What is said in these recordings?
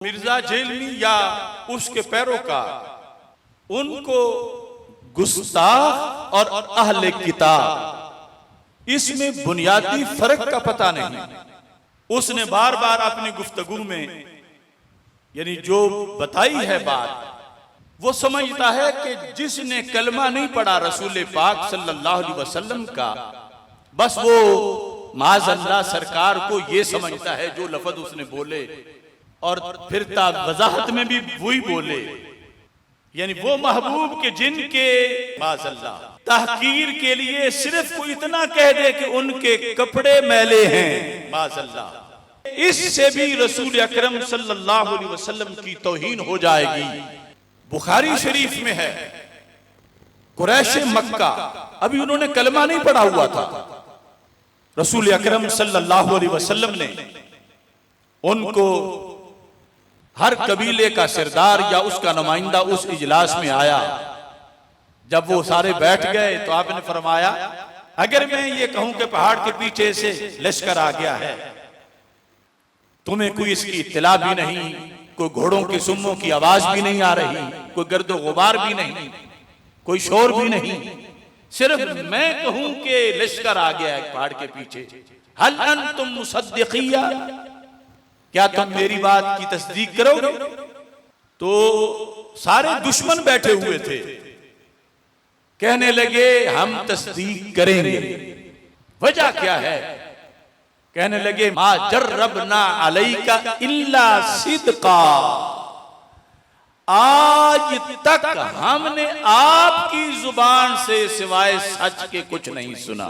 मिर्जा जेलमी या उसके पैरोकार उनको गुस्ताख और अहले किताब इसमें बुनियादी फर्क का पता नहीं। उसने बार बार अपनी गुफ्तगू में यानी जो बताई है बात, वो समझता है कि जिसने कलमा नहीं पढ़ा रसूल पाक सल्लल्लाहु अलैहि वसल्लम का, बस वो माज़अल्लाह सरकार को ये समझता है जो लफ्ज़ उसने बोले और फिर वजाहत में भी वही बोले, यानी वो महबूब के जिनके माज़अल्लाह तहकीर के लिए सिर्फ कोई इतना कह दे कि उनके कपड़े मैले हैं, माज़अल्लाह, इससे भी रसूल अकरम सल्लल्लाहु अलैहि वसल्लम की तौहीन हो जाएगी। बुखारी शरीफ में है, कुरैश मक्का, अभी उन्होंने कलमा नहीं पढ़ा हुआ था, रसूल अकरम सल्लल्लाहु अलैहि वसल्लम ने उनको हर कबीले का सरदार या उसका नुमाइंदा उस इजलास में आया। जब वो सारे बैठ गए तो आपने फरमाया, अगर मैं ये कहूं कि पहाड़ के पीछे से लश्कर आ गया है, तुम्हें कोई इसकी इत्तला भी नहीं, कोई घोड़ों के सुम्मों की आवाज भी नहीं आ रही, कोई गर्दो गुबार भी नहीं, कोई शोर भी नहीं, सिर्फ मैं कहूं कि लश्कर आ गया है पहाड़ के पीछे, हल अंतुम मुसद्दिक़िया, क्या तुम मेरी बात की तस्दीक करोगे? तो सारे दुश्मन बैठे हुए थे, कहने लगे हम तस्दीक करेंगे। वजह क्या है? कहने लगे मा जर्रबना अलैका इल्ला सिद्का, आज तक हमने आपकी जुबान से सिवाय सच के कुछ नहीं सुना।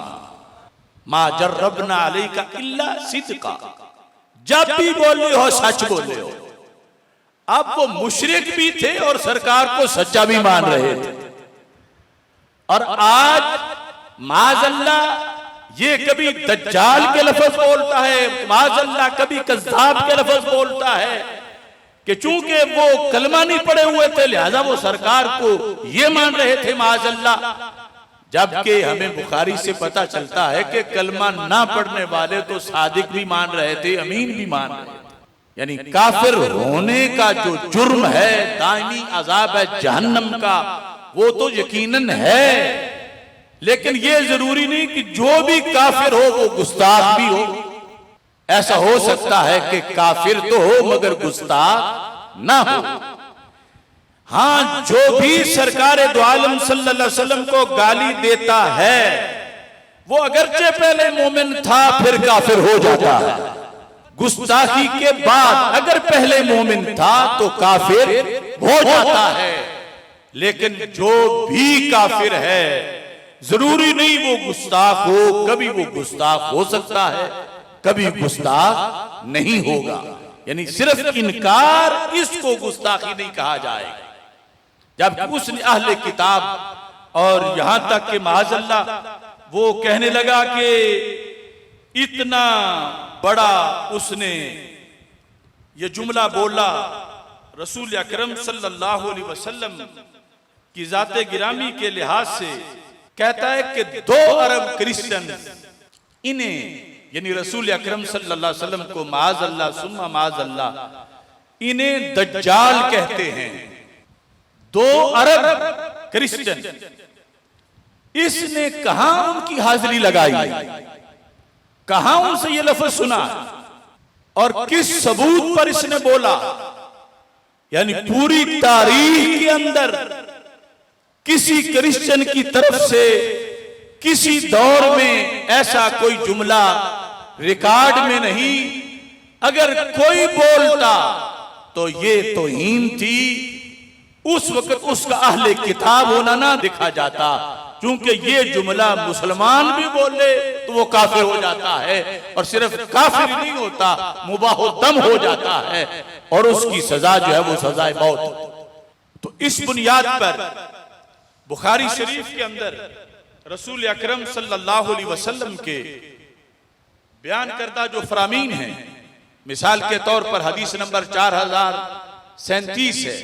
मा जर्रबना अलैका इल्ला सिद्का, जब भी बोले हो सच बोले हो। अब वो मुशरिक भी थे और सरकार को सच्चा भी मान रहे थे। और आज माज़अल्लाह ये कभी दज्जाल के लफ्ज बोलता है, माज़अल्लाह कभी कज़्ज़ाब के लफ्ज बोलता है कि चूंकि वो कलमा नहीं पढ़े हुए थे लिहाजा वो सरकार को ये मान रहे थे माज़अल्लाह, जबकि हमें बुखारी से पता चलता है कि कलमा ना पढ़ने वाले तो सादिक भी मान रहे थे, अमीन भी मान रहे थे। यानी काफिर होने का जो जुर्म है, दायमी अजाब है जहन्नम का, वो तो यकीनन है, लेकिन ये जरूरी नहीं कि जो भी काफिर हो वो गुस्ताख भी हो। ऐसा हो सकता है कि काफिर तो हो मगर गुस्ताख ना हो। हाँ, जो भी सरकार दो आलम सल्लल्लाहु अलैहि वसल्लम को गाली देता है वो अगरचे पहले मोमिन था फिर काफिर हो जाता है, गुस्ताखी के बाद अगर पहले मोमिन था तो काफिर हो जाता है। लेकिन जो भी काफिर है जरूरी नहीं वो गुस्ताख हो, कभी वो गुस्ताख हो सकता है, कभी गुस्ताख नहीं होगा। यानी सिर्फ इनकार, इसको गुस्ताखी नहीं कहा जाएगा। जब उसने अहले किताब और यहां तक कि माज़अल्लाह वो कहने लगा कि इतना बड़ा उसने ये जुमला बोला रसूल अकरम सल्लल्लाहु अलैहि वसल्लम की जाते गिरामी के लिहाज से, कहता है कि 2 अरब क्रिश्चियन इन्हें यानी रसूल अकरम सल्लल्लाहु अलैहि वसल्लम को माज़अल्लाह सुम्मा माज़अल्लाह इन्हें दज्जाल कहते हैं। 2 अरब क्रिश्चियन, इसने कहां उनकी हाजिरी लगाई, कहां उनसे ये लफ्ज सुना और किस सबूत पर इसने बोला? यानी पूरी तारीख के अंदर किसी क्रिश्चियन की तरफ से किसी दौर में ऐसा कोई जुमला रिकॉर्ड में नहीं। अगर कोई बोलता तो ये तौहीन थी, उस वक्त उसका अहले किताब होना ना दिखा जाता, क्योंकि ये जुमला मुसलमान भी बोले तो वो काफिर हो जाता है, और सिर्फ काफिर नहीं होता मुबाह दम हो जाता है, और उसकी सजा जो है वो सजाए मौत। तो इस बुनियाद पर बुखारी शरीफ के अंदर रसूल अकरम सल्लल्लाहु अलैहि वसल्लम के बयान करदा जो फरामीन हैं, मिसाल के तौर पर हदीस नंबर 4037 है,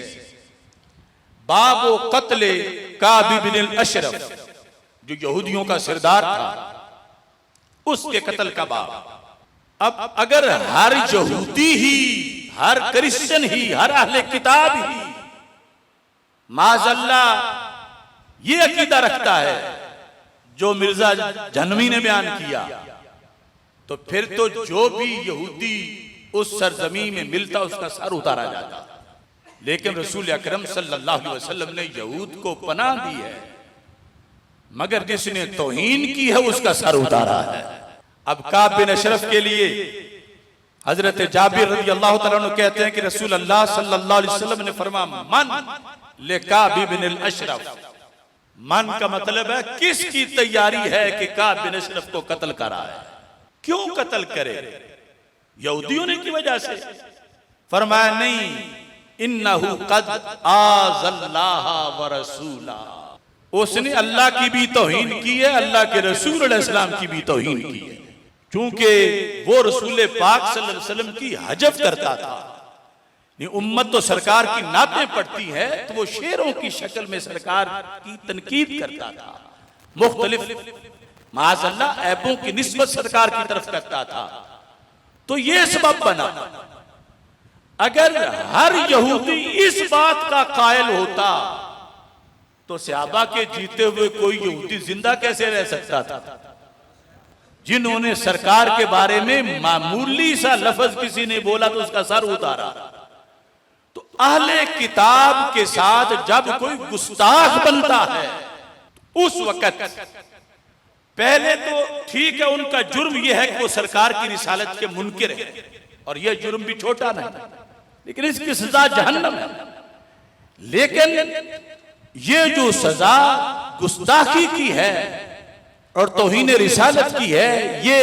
बाबो कत्ले काब इब्न अशरफ, जो यहूदियों का सरदार था, उसके कत्ल का बाब। अब अगर हर यहूदी ही हर क्रिश्चियन ही, हर अहले किताब ही माज़अल्लाह ये अकीदा रखता है जो मिर्जा जहनवी ने बयान किया, तो फिर तो जो भी यहूदी उस सरजमी में मिलता उसका सर उतारा जाता। लेकिन रसूल अकरम सल्लल्लाहु अलैहि वसल्लम ने यहूद को पनाह दी है, मगर जिसने तौहीन की है उसका सर उतारा है। अब काब बिन अशरफ के लिए हजरत जाबिर रज़ी अल्लाह तआला अन्हु कहते हैं कि रसूल अल्लाह सल्लल्लाहु अलैहि वसल्लम ने फरमाया मन ले काब बिन अशरफ। मन का मतलब है किसकी तैयारी है कि काब बिन अशरफ को कत्ल करा है। क्यों कत्ल करे? यहूदियों ने की वजह से? फरमाया नहीं, इन्नहु कद आज़ल्लाह व रसूला, उसने अल्लाह की भी तौहीन की है, अल्लाह के रसूल अलैहिस्सलाम की भी तौहीन की है। क्योंकि वो रसूल पाक सल्लल्लाहु अलैहि वसल्लम की हजब करता था। उम्मत तो सरकार की नातें पढ़ती है, तो वो शेरों की शक्ल में सरकार की तनकीद करता था, मुख्तलिफ माज़अल्लाह ऐबों की निस्बत सरकार की तरफ करता था। तो ये सबब बना। अगर हर यहूदी इस बात का कायल होता तो सहाबा के जीते हुए कोई यहूदी जिंदा कैसे रह सकता था? जिन्होंने सरकार के बारे में मामूली सा लफ्ज किसी ने बोला तो उसका सर उतारा। तो अहले किताब के साथ जब कोई गुस्ताख बनता है उस वक्त पहले तो ठीक है, उनका जुर्म यह है कि वो सरकार की रिसालत के मुनकिर है, और यह जुर्म भी छोटा नहीं, लेकिन इसकी सजा जहन्नम है। लेकिन ये जो सजा गुस्ताखी की है और तौहीन रिसालत की है, ये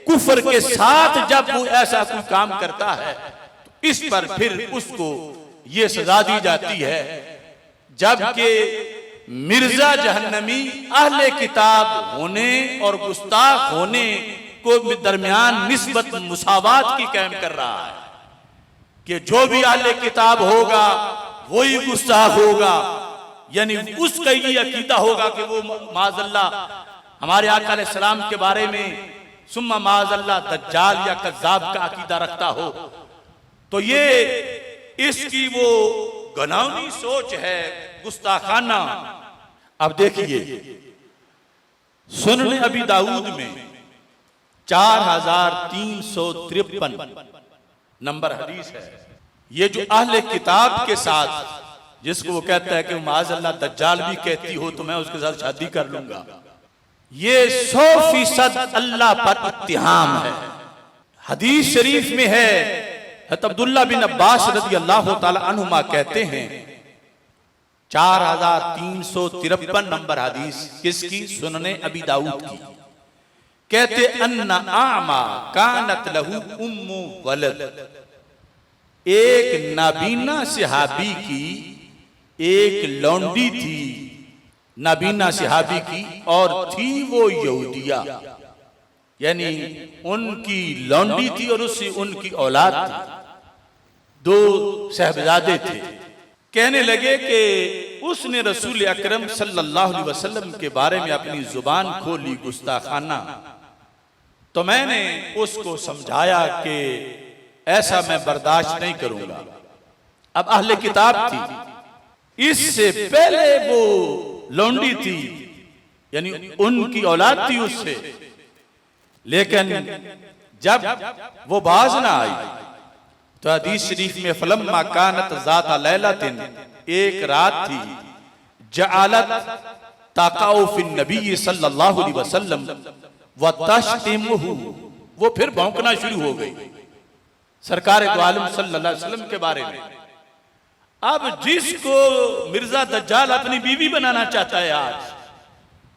कुफर के साथ जब वो ऐसा कोई काम करता है तो इस पर फिर उसको ये सजा दी जाती है। जबकि मिर्जा जहन्नमी अहले किताब होने और गुस्ताख होने को दरमियान निस्बत मुसावात की कायम कर रहा है कि जो भी अहले किताब होगा वही गुस्ताख होगा, यानी उसका ये अकीदा होगा कि वो माज़अल्लाह हमारे आका अलैहिस्सलाम के बारे में सुम्मा माज़अल्लाह दज्जाल या कज़्ज़ाब का अकीदा रखता हो। तो ये इसकी वो गनावनी सोच है, गुस्ताखाना। अब देखिए सुनन अबी दाऊद में 4353 नंबर हदीस है। ये जो अहले किताब के साथ जिसको वो कहता है कि माज़अल्लाह दज्जाल भी कहती हो तो मैं उसके साथ शादी कर लूंगा, ये 100% अल्लाह पर इत्तिहाम है। हदीस शरीफ में है, अब्दुल्लाह बिन अब्बास रज़ी अल्लाह तआला अन्हुमा कहते हैं 4353 नंबर हदीस किसकी? सुनने अबी दाऊद की। कहते अन्ना आमा कानत लहू उम्मु वलद, एक नाबीना सहाबी की एक लौंडी थी, नाबीना सहाबी की, और थी वो यहूदिया, यानी उनकी लौंडी थी और उससे उनकी औलाद थी, दो साहबजादे थे। कहने लगे कि उसने रसूल अकरम सल्लल्लाहु अलैहि वसल्लम के बारे में अपनी जुबान खोली गुस्ताखाना। तो मैंने उसको समझाया कि ऐसा मैं बर्दाश्त नहीं करूंगा। अब अहले किताब थी, इससे पहले वो लौंडी थी, यानी उनकी औलाद थी उससे, लेकिन जब वो बाज ना आई तो हदीस शरीफ में फलम्मा कानत ज़ाता लैलतिन, एक रात थी, जअलत ताकाउ फिन नबी सल्लल्लाहु अलैहि वसल्लम व तश्तिमुहु, वो फिर भौंकना शुरू हो गई सरकार दो आलम सल्लल्लाहु अलैहि वसल्लम के बारे में। अब जिसको मिर्जा दज्जाल अपनी बीवी बनाना चाहता है आज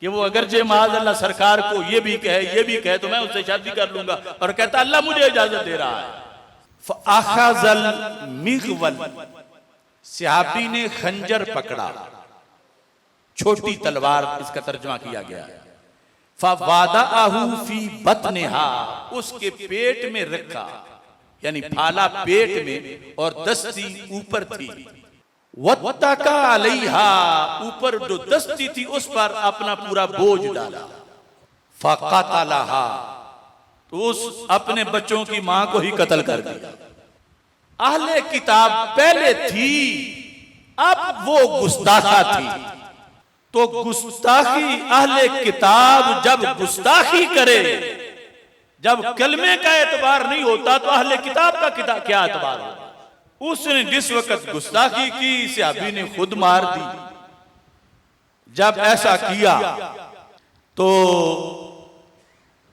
कि वो अगर जे माज़अल्लाह सरकार को ये भी कहे तो मैं उससे शादी कर लूंगा, और कहता अल्लाह मुझे इजाजत दे रहा है। फ़अख़ज़ल मिग़वल, सहाबी ने खंजर पकड़ा, छोटी तलवार इसका तर्जुमा किया गया है। फ़वादअहु फ़ी बत्निहा, उसके पेट में रखा, यानी फाला पेट में और दस्ती ऊपर थी। वत्तका अलैहा, ऊपर जो दस्ती थी उस पर अपना पूरा बोझ डाला। फ़क़तलहा, तो उस अपने बच्चों की मां को ही कत्ल कर दिया। अहले किताब पहले थी, अब वो गुस्ताखा थी। तो गुस्ताखी अहले किताब जब गुस्ताखी करे, जब कलमे का एतबार नहीं होता तो अहले किताब का क्या एतबार होगा। उसने जिस वक्त गुस्ताखी की, सहाबी ने खुद मार दी। जब ऐसा किया तो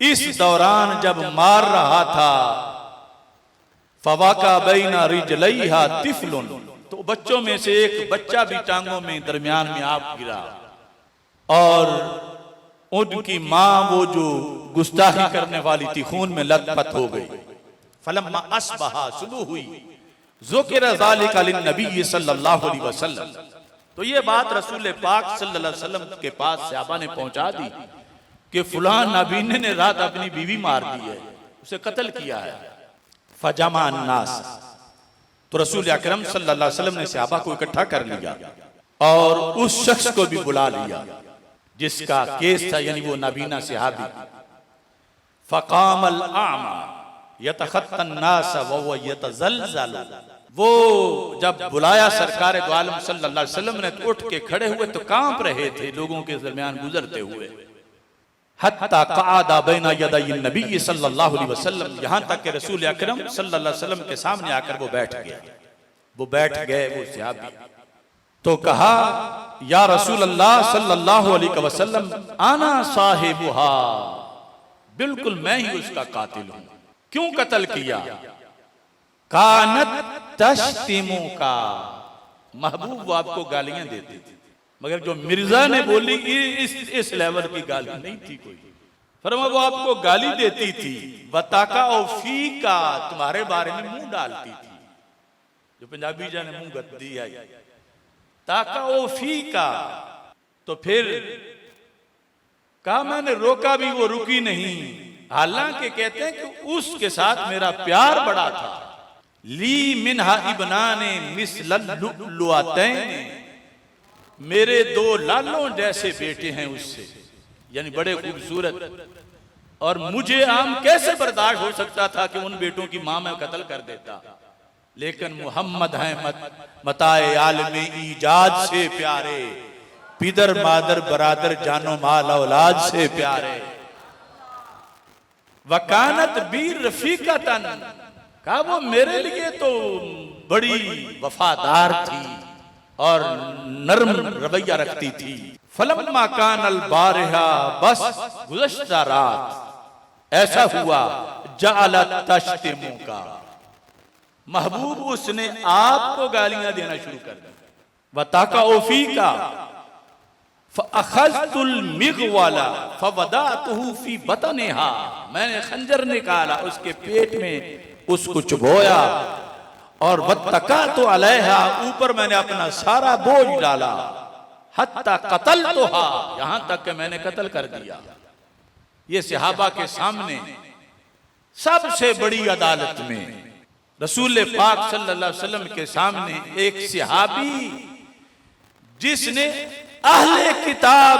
इस दौरान जब मार रहा था, फवाका बैना रिजलैहा तिफलुन, तो बच्चों में से एक बच्चा भी टांगों में दरमियान में आप गिरा, और उनकी मां वो जो गुस्ताखी करने वाली थी खून में लथपथ हो गई। फलम्मा अस्बहा, सुबह हुई, ज़ुकिर ज़ालिका लिन्नबी सल्लल्लाहु अलैहि वसल्लम, तो ये बात रसूल पाक सल्लल्लाहु अलैहि वसल्लम के पास सहाबा ने पहुंचा दी कि फलां नाबीने ने रात अपनी बीवी मार दी है, उसे कत्ल किया है। फजमा अन्नास, तो रसूल अकरम सल्लल्लाहु अलैहि वसल्लम ने सहाबा को इकट्ठा कर लिया और उस शख्स को भी बुला लिया जिसका केस था, यानी वो नाबीना सहाबी। फकामल आमा यतखत्तन नास व हुवा यतज़लज़ल, वो जब बुलाया सरकार दो आलम सल्लल्लाहु अलैहि वसल्लम ने, तो उठ के खड़े हुए तो कांप रहे थे लोगों के दरमियान गुजरते हुए। हत्ता क़अदा बैना यदै नबी सल्लल्लाहु अलैहि वसल्लम, यहां तक कि रसूल अकरम सल्लल्लाहु अलैहि वसल्लम के सामने आकर वो बैठ गया। वो बैठ गए वो सहाबी, तो कहा या रसूल अल्लाह सल्लल्लाहु अलैहि वसल्लम आना साहिबुहा, बिल्कुल मैं ही उसका कातिल हूं। क्यों कत्ल किया? कानत तश्तिमु का, महबूब वो आपको गालियां देती थी, मगर जो मिर्जा ने बोली इस लेवल की गाली नहीं थी कोई। फरमा वो आपको गाली देती थी, बताका फी का, तुम्हारे बारे में मुंह डालती थी, जो पंजाबी जाने मुंह गद्दी आई, ताका ओ फी का। तो फिर कहा मैंने रोका भी, वो रुकी नहीं, हालांकि कहते हैं कि उसके साथ मेरा प्यार बड़ा था। ली मिनहा इब्नाने मिसलल लुआतैन, मेरे दो लालों जैसे बेटे हैं उससे, यानी बड़े खूबसूरत, और मुझे आम कैसे बर्दाश्त हो सकता था कि उन बेटों की मां मैं कत्ल कर देता, लेकिन मोहम्मद हैं मताए आलमे ईजाद से प्यारे, पिदर मादर बरादर जानो माल औलाद से प्यारे। वकानत बीर रफीकतन, कहा वो मेरे लिए तो बड़ी वफादार थी और नरम रवैया रखती थी। फलम्मा कानल बारिहा, बस गुज़श्ता रात ऐसा हुआ, जअलत तश्तिमु का, महबूब उसने आपको गालियां देना शुरू कर दी। बताका ओफी का, फअखज़तुल मिग़वाला फवदाअतहु फी बतनिहा, मैंने खंजर निकाला उसके पेट में, उसको चुभोया, और वत्तकातु अलैहा, ऊपर मैंने अपना सारा बोझ डाला, हत्ता क़तलतुहा, यहां तक कि मैंने कत्ल कर दिया। ये सहाबा के सामने सबसे बड़ी अदालत में रसूल पाक सल्लल्लाहु अलैहि वसल्लम के सामने एक सहाबी जिसने अहले किताब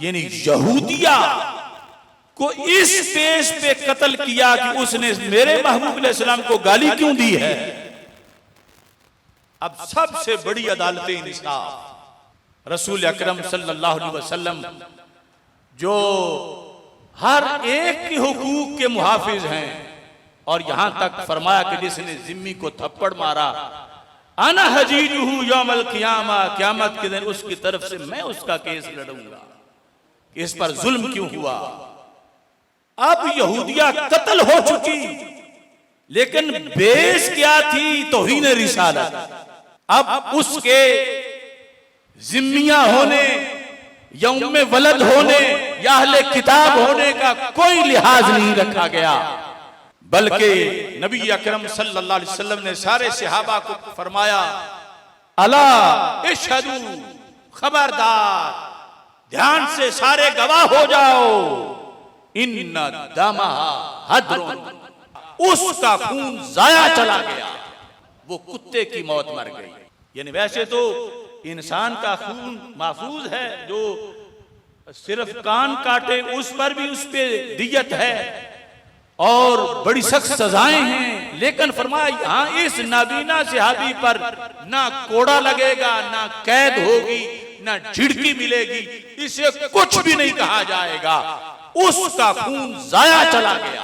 यानी यहूदिया को इस पेश पे कत्ल किया कि उसने मेरे महबूब अलैहिस्सलाम को गाली क्यों दी है। अब सबसे बड़ी अदालत इंसाफ रसूल अकरम सल्लल्लाहु अलैहि वसल्लम जो हर एक के हुकूक के मुहाफिज हैं, और यहां तक फरमाया कि जिसने जिम्मी को थप्पड़ मारा, अना हजीजुहु यौमल क़ियामा, क़यामत के दिन उसकी तरफ से मैं उसका केस लड़ूंगा कि इस पर जुल्म क्यों हुआ। अब यहूदिया कत्ल हो चुकी, लेकिन बेस क्या थी? तौहीन रिसालत। अब उसके जिम्मिया होने या उम्मे वलद होने या अहले किताब होने का कोई लिहाज नहीं रखा गया, बल्कि नबी अकरम सल्लल्लाहु अलैहि वसल्लम ने सारे सहाबा को फरमाया, अला इशहदू, खबरदार, ध्यान से सारे गवाह हो जाओ, इन्ना दमहा हद्रुन, उसका खून जाया चला गया, वो कुत्ते की मौत मर गई। यानी वैसे तो इंसान का खून महफूज है, जो सिर्फ कान काटे उस पर भी उस पे दियत है, और बड़ी सख्त सजाएं हैं, लेकिन फरमाया यहाँ इस नाबीना सहाबी पर ना कोड़ा लगेगा, ना कैद होगी, ना झिड़की मिलेगी, इसे कुछ भी नहीं कहा जाएगा। उसका खून जाया चला गया।